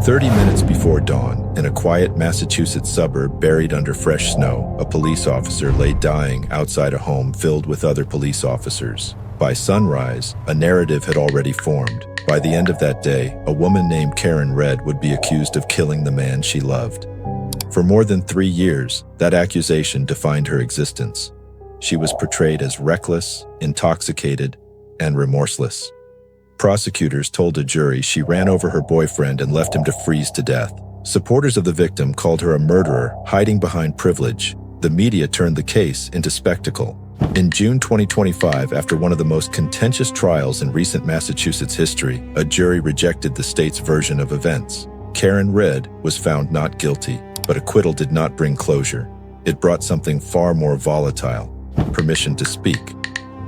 30 minutes before dawn, in a quiet Massachusetts suburb buried under fresh snow, a police officer lay dying outside a home filled with other police officers. By sunrise, a narrative had already formed. By the end of that day, a woman named Karen Red would be accused of killing the man she loved. For more than 3 years, that accusation defined her existence. She was portrayed as reckless, intoxicated, and remorseless. Prosecutors told a jury she ran over her boyfriend and left him to freeze to death. Supporters of the victim called her a murderer hiding behind privilege. The media turned the case into spectacle. In June 2025, after one of the most contentious trials in recent Massachusetts history, a jury rejected the state's version of events. Karen Red was found not guilty, but acquittal did not bring closure. It brought something far more volatile: permission to speak.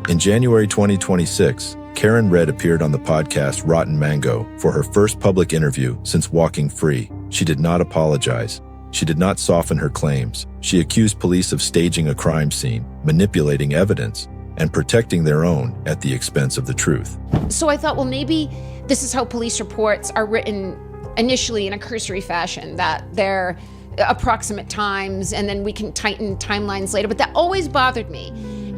In January 2026, Karen Red appeared on the podcast Rotten Mango for her first public interview since walking free. She did not apologize. She did not soften her claims. She accused police of staging a crime scene, manipulating evidence, and protecting their own at the expense of the truth. So I thought, well, maybe this is how police reports are written initially in a cursory fashion, that they're approximate times and then we can tighten timelines later. But that always bothered me.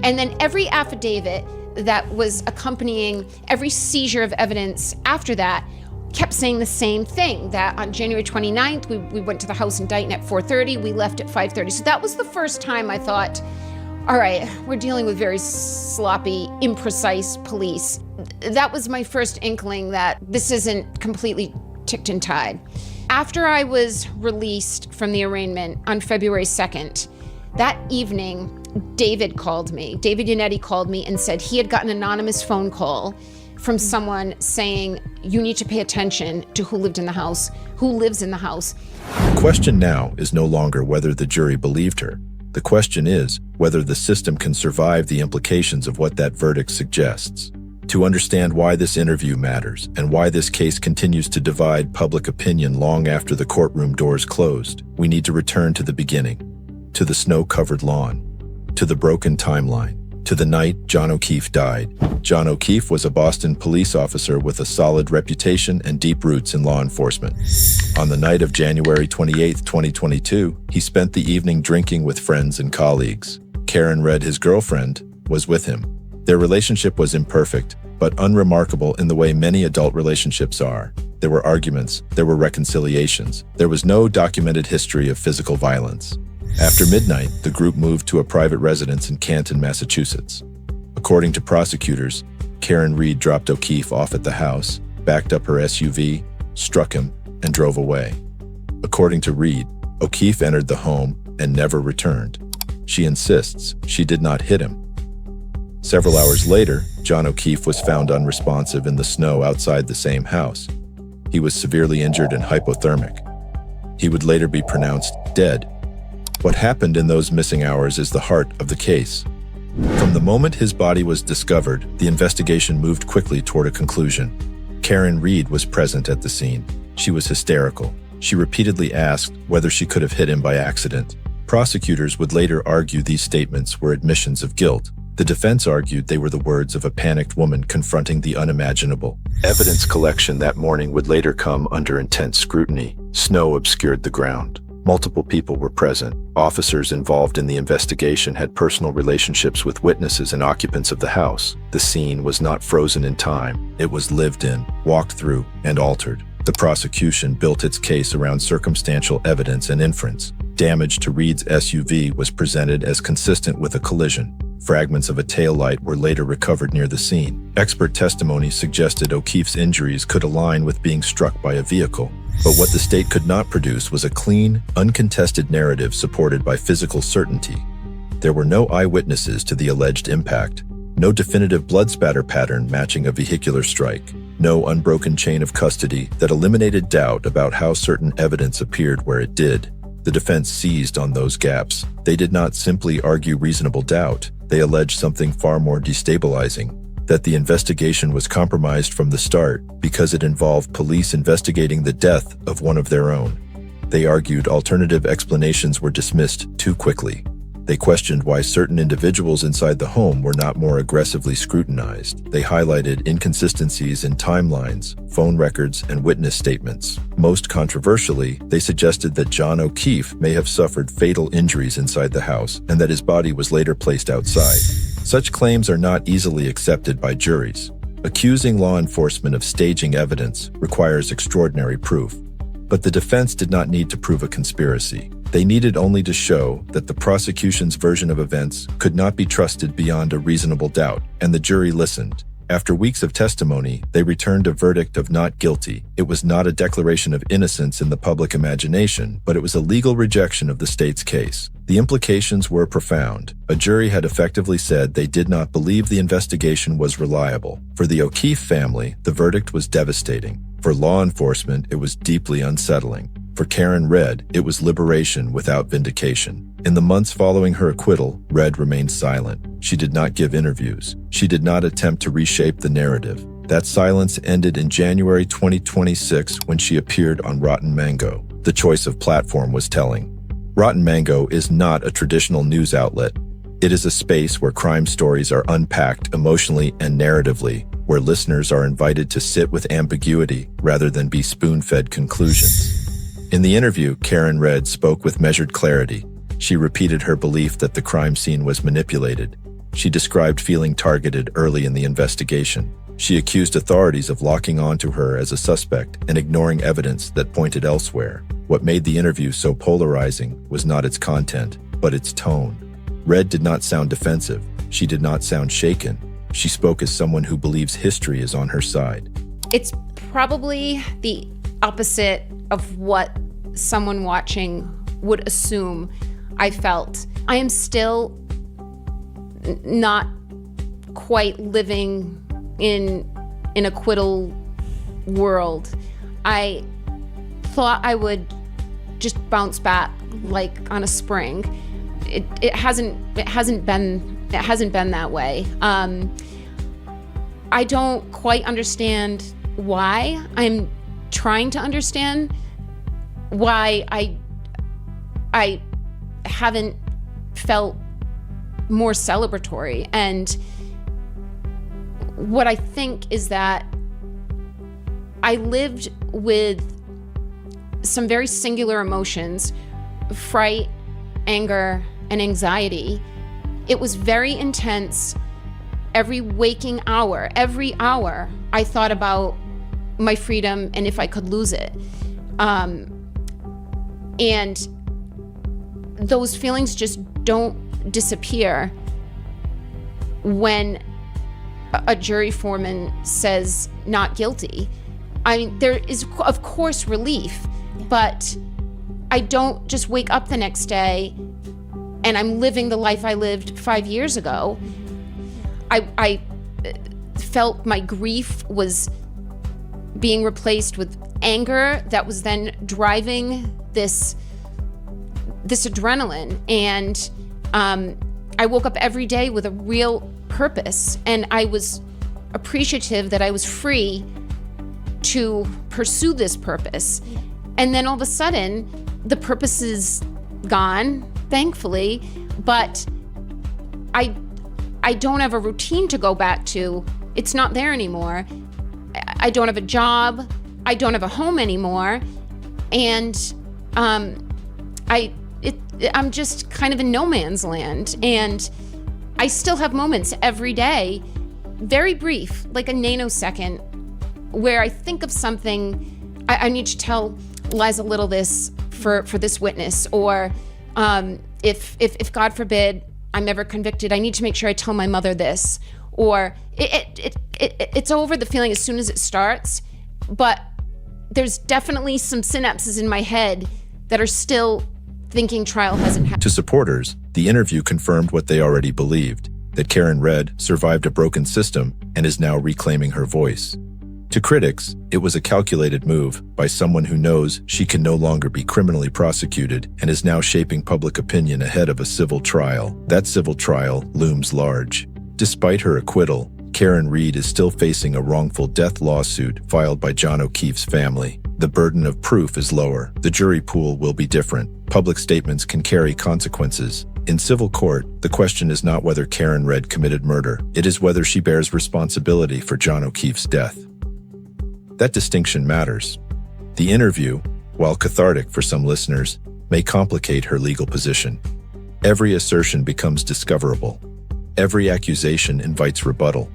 And then every affidavit that was accompanying every seizure of evidence after that kept saying the same thing, that on January 29th, we went to the house in Dayton at 4:30, we left at 5:30. So that was the first time I thought, all right, we're dealing with very sloppy, imprecise police. That was my first inkling that this isn't completely ticked and tied. After I was released from the arraignment on February 2nd, that evening, David Yannetti called me and said he had gotten an anonymous phone call from someone saying, you need to pay attention to who lives in the house. The question now is no longer whether the jury believed her. The question is whether the system can survive the implications of what that verdict suggests. To understand why this interview matters and why this case continues to divide public opinion long after the courtroom doors closed, we need to return to the beginning, to the snow-covered lawn, to the broken timeline, to the night John O'Keefe died. John O'Keefe was a Boston police officer with a solid reputation and deep roots in law enforcement. On the night of January 28, 2022, he spent the evening drinking with friends and colleagues. Karen Red, his girlfriend, was with him. Their relationship was imperfect, but unremarkable in the way many adult relationships are. There were arguments, there were reconciliations. There was no documented history of physical violence. After midnight, the group moved to a private residence in Canton, Massachusetts. According to prosecutors, Karen Reed dropped O'Keefe off at the house, backed up her SUV, struck him, and drove away. According to Reed, O'Keefe entered the home and never returned. She insists she did not hit him. Several hours later, John O'Keefe was found unresponsive in the snow outside the same house. He was severely injured and hypothermic. He would later be pronounced dead. What happened in those missing hours is the heart of the case. From the moment his body was discovered, the investigation moved quickly toward a conclusion. Karen Reed was present at the scene. She was hysterical. She repeatedly asked whether she could have hit him by accident. Prosecutors would later argue these statements were admissions of guilt. The defense argued they were the words of a panicked woman confronting the unimaginable. Evidence collection that morning would later come under intense scrutiny. Snow obscured the ground. Multiple people were present. Officers involved in the investigation had personal relationships with witnesses and occupants of the house. The scene was not frozen in time. It was lived in, walked through, and altered. The prosecution built its case around circumstantial evidence and inference. Damage to Reed's SUV was presented as consistent with a collision. Fragments of a taillight were later recovered near the scene. Expert testimony suggested O'Keefe's injuries could align with being struck by a vehicle. But what the state could not produce was a clean, uncontested narrative supported by physical certainty. There were no eyewitnesses to the alleged impact, no definitive blood spatter pattern matching a vehicular strike, no unbroken chain of custody that eliminated doubt about how certain evidence appeared where it did. The defense seized on those gaps. They did not simply argue reasonable doubt. They alleged something far more destabilizing, that the investigation was compromised from the start because it involved police investigating the death of one of their own. They argued alternative explanations were dismissed too quickly. They questioned why certain individuals inside the home were not more aggressively scrutinized. They highlighted inconsistencies in timelines, phone records, and witness statements. Most controversially, they suggested that John O'Keefe may have suffered fatal injuries inside the house and that his body was later placed outside. Such claims are not easily accepted by juries. Accusing law enforcement of staging evidence requires extraordinary proof. But the defense did not need to prove a conspiracy. They needed only to show that the prosecution's version of events could not be trusted beyond a reasonable doubt, and the jury listened. After weeks of testimony, they returned a verdict of not guilty. It was not a declaration of innocence in the public imagination, but it was a legal rejection of the state's case. The implications were profound. A jury had effectively said they did not believe the investigation was reliable. For the O'Keefe family, the verdict was devastating. For law enforcement, it was deeply unsettling. For Karen Redd, it was liberation without vindication. In the months following her acquittal, Redd remained silent. She did not give interviews. She did not attempt to reshape the narrative. That silence ended in January 2026 when she appeared on Rotten Mango. The choice of platform was telling. Rotten Mango is not a traditional news outlet. It is a space where crime stories are unpacked emotionally and narratively, where listeners are invited to sit with ambiguity rather than be spoon-fed conclusions. In the interview, Karen Redd spoke with measured clarity. She repeated her belief that the crime scene was manipulated. She described feeling targeted early in the investigation. She accused authorities of locking onto her as a suspect and ignoring evidence that pointed elsewhere. What made the interview so polarizing was not its content, but its tone. Redd did not sound defensive. She did not sound shaken. She spoke as someone who believes history is on her side. It's probably the opposite of what someone watching would assume I felt. I am still not quite living in an acquittal world. I thought I would just bounce back like on a spring. It hasn't been that way. I don't quite understand why. I'm trying to understand why I haven't felt more celebratory. And what I think is that I lived with some very singular emotions: fright, anger, and anxiety. It was very intense. Every waking hour, I thought about my freedom and if I could lose it. And those feelings just don't disappear when a jury foreman says not guilty. I mean, there is, of course, relief, but I don't just wake up the next day and I'm living the life I lived 5 years ago. I felt my grief was being replaced with anger that was then driving this adrenaline. And I woke up every day with a real purpose, and I was appreciative that I was free to pursue this purpose. And then all of a sudden, the purpose is gone, thankfully, but I don't have a routine to go back to. It's not there anymore. I don't have a job. I don't have a home anymore. And I'm just kind of in no man's land. And I still have moments every day, very brief, like a nanosecond, where I think of something. I need to tell Liza Little this for this witness, or if God forbid I'm ever convicted, I need to make sure I tell my mother this, or it's over the feeling as soon as it starts. But there's definitely some synapses in my head that are still thinking trial hasn't happened. To supporters, the interview confirmed what they already believed, that Karen Redd survived a broken system and is now reclaiming her voice. To critics, it was a calculated move by someone who knows she can no longer be criminally prosecuted and is now shaping public opinion ahead of a civil trial. That civil trial looms large. Despite her acquittal, Karen Reed is still facing a wrongful death lawsuit filed by John O'Keefe's family. The burden of proof is lower. The jury pool will be different. Public statements can carry consequences. In civil court, the question is not whether Karen Reid committed murder. It is whether she bears responsibility for John O'Keefe's death. That distinction matters. The interview, while cathartic for some listeners, may complicate her legal position. Every assertion becomes discoverable. Every accusation invites rebuttal.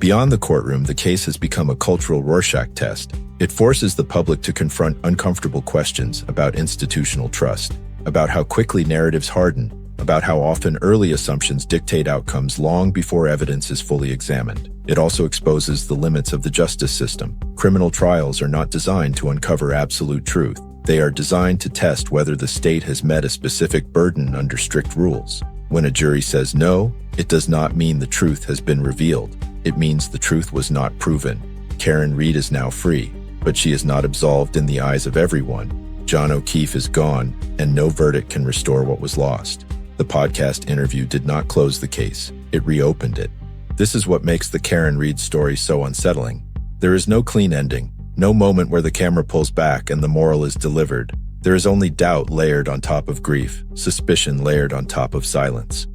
Beyond the courtroom, the case has become a cultural Rorschach test. It forces the public to confront uncomfortable questions about institutional trust, about how quickly narratives harden, about how often early assumptions dictate outcomes long before evidence is fully examined. It also exposes the limits of the justice system. Criminal trials are not designed to uncover absolute truth. They are designed to test whether the state has met a specific burden under strict rules. When a jury says no, it does not mean the truth has been revealed. It means the truth was not proven. Karen Reid is now free, but she is not absolved in the eyes of everyone. John O'Keefe is gone, and no verdict can restore what was lost. The podcast interview did not close the case. It reopened it. This is what makes the Karen Reid story so unsettling. There is no clean ending, no moment where the camera pulls back and the moral is delivered. There is only doubt layered on top of grief, suspicion layered on top of silence.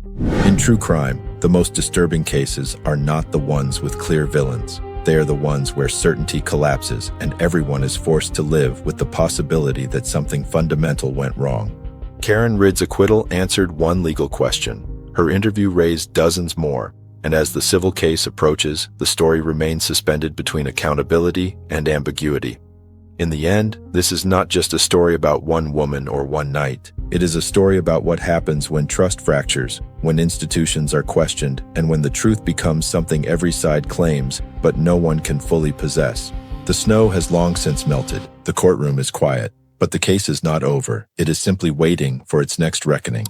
In true crime, the most disturbing cases are not the ones with clear villains. They are the ones where certainty collapses and everyone is forced to live with the possibility that something fundamental went wrong. Karen Reid's acquittal answered one legal question. Her interview raised dozens more, and as the civil case approaches, the story remains suspended between accountability and ambiguity. In the end, this is not just a story about one woman or one night. It is a story about what happens when trust fractures, when institutions are questioned, and when the truth becomes something every side claims, but no one can fully possess. The snow has long since melted. The courtroom is quiet, but the case is not over. It is simply waiting for its next reckoning.